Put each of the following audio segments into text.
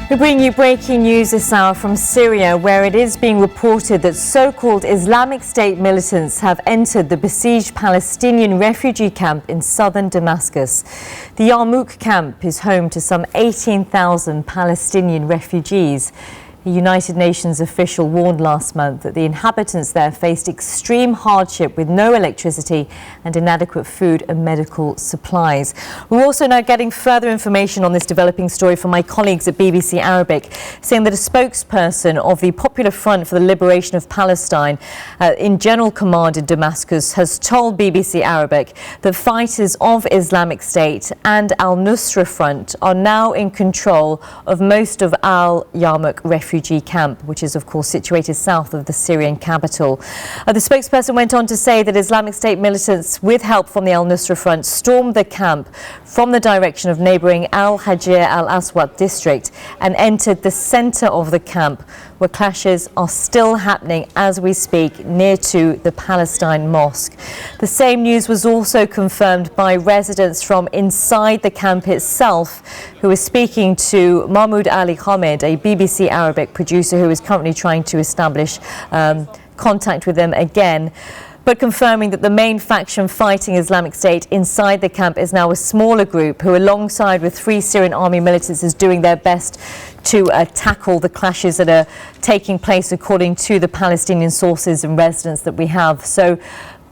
We bring you breaking news this hour from Syria, where it is being reported that so-called Islamic State militants have entered the besieged Palestinian refugee camp in southern Damascus. The Yarmouk camp is home to some 18,000 Palestinian refugees. A United Nations official warned last month that the inhabitants there faced extreme hardship with no electricity and inadequate food and medical supplies. We're also now getting further information on this developing story from my colleagues at BBC Arabic, saying that a spokesperson of the Popular Front for the Liberation of Palestine in General Command in Damascus has told BBC Arabic that fighters of Islamic State and al-Nusra Front are now in control of most of al-Yarmouk refugee camp, which is of course situated south of the Syrian capital. The spokesperson went on to say that Islamic State militants, with help from the al-Nusra Front, stormed the camp from the direction of neighbouring Hajar Aswad district and entered the centre of the camp, where clashes are still happening as we speak near to the Palestine mosque. The same news was also confirmed by residents from inside the camp itself, who is speaking to Mahmoud Ali Hamed, a BBC Arabic producer who is currently trying to establish contact with them again, but confirming that the main faction fighting Islamic State inside the camp is now a smaller group who, alongside with 3 Syrian army militants, is doing their best to tackle the clashes that are taking place, according to the Palestinian sources and residents that we have. So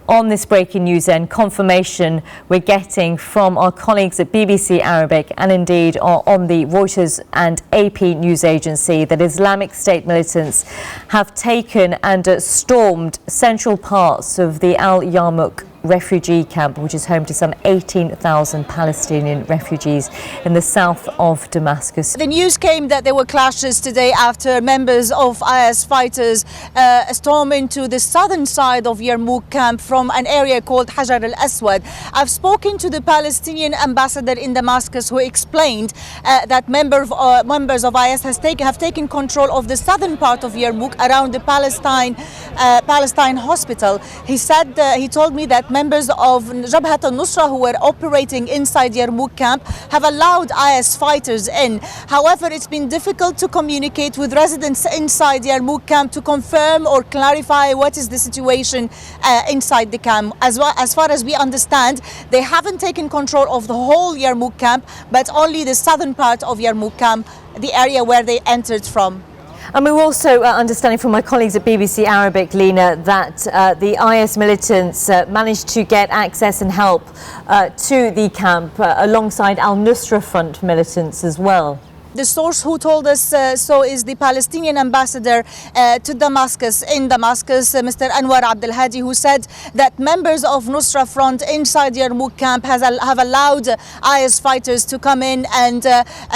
on this breaking news then, confirmation we're getting from our colleagues at BBC Arabic and indeed on the Reuters and AP news agency that Islamic State militants have taken and stormed central parts of the al-Yarmouk refugee camp, which is home to some 18,000 Palestinian refugees in the south of Damascus. The news came that there were clashes today after members of IS fighters stormed into the southern side of Yarmouk camp from an area called Hajar Aswad. I've spoken to the Palestinian ambassador in Damascus, who explained that members of IS have taken control of the southern part of Yarmouk around the Palestine hospital. He told me that members of Jabhat al-Nusra who were operating inside Yarmouk camp have allowed IS fighters in. However, it's been difficult to communicate with residents inside Yarmouk camp to confirm or clarify what is the situation inside the camp. As far as we understand, they haven't taken control of the whole Yarmouk camp, but only the southern part of Yarmouk camp, the area where they entered from. And we're also understanding from my colleagues at BBC Arabic, Lena, that the IS militants managed to get access and help to the camp alongside al-Nusra Front militants as well. The source who told us so is the Palestinian ambassador to Damascus, Mr. Anwar Abdel Hadi, who said that members of Nusra Front inside Yarmouk camp have allowed IS fighters to come in and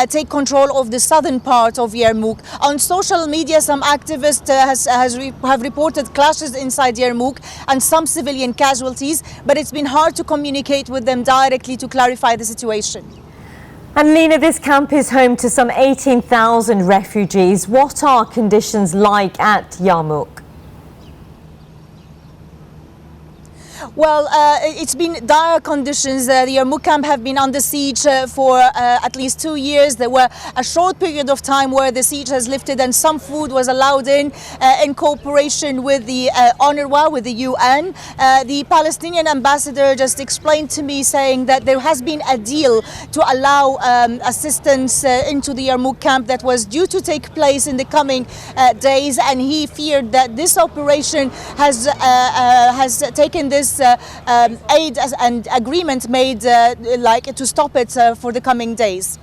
take control of the southern part of Yarmouk. On social media, some activists have reported clashes inside Yarmouk and some civilian casualties, but it's been hard to communicate with them directly to clarify the situation. And Lena, this camp is home to some 18,000 refugees. What are conditions like at Yarmouk? Well, it's been dire conditions. The Yarmouk camp have been under siege for at least 2 years. There were a short period of time where the siege has lifted and some food was allowed in cooperation with the UNRWA, with the UN. The Palestinian ambassador just explained to me, saying that there has been a deal to allow assistance into the Yarmouk camp that was due to take place in the coming days, and he feared that this operation has taken this aid and agreement made to stop it for the coming days.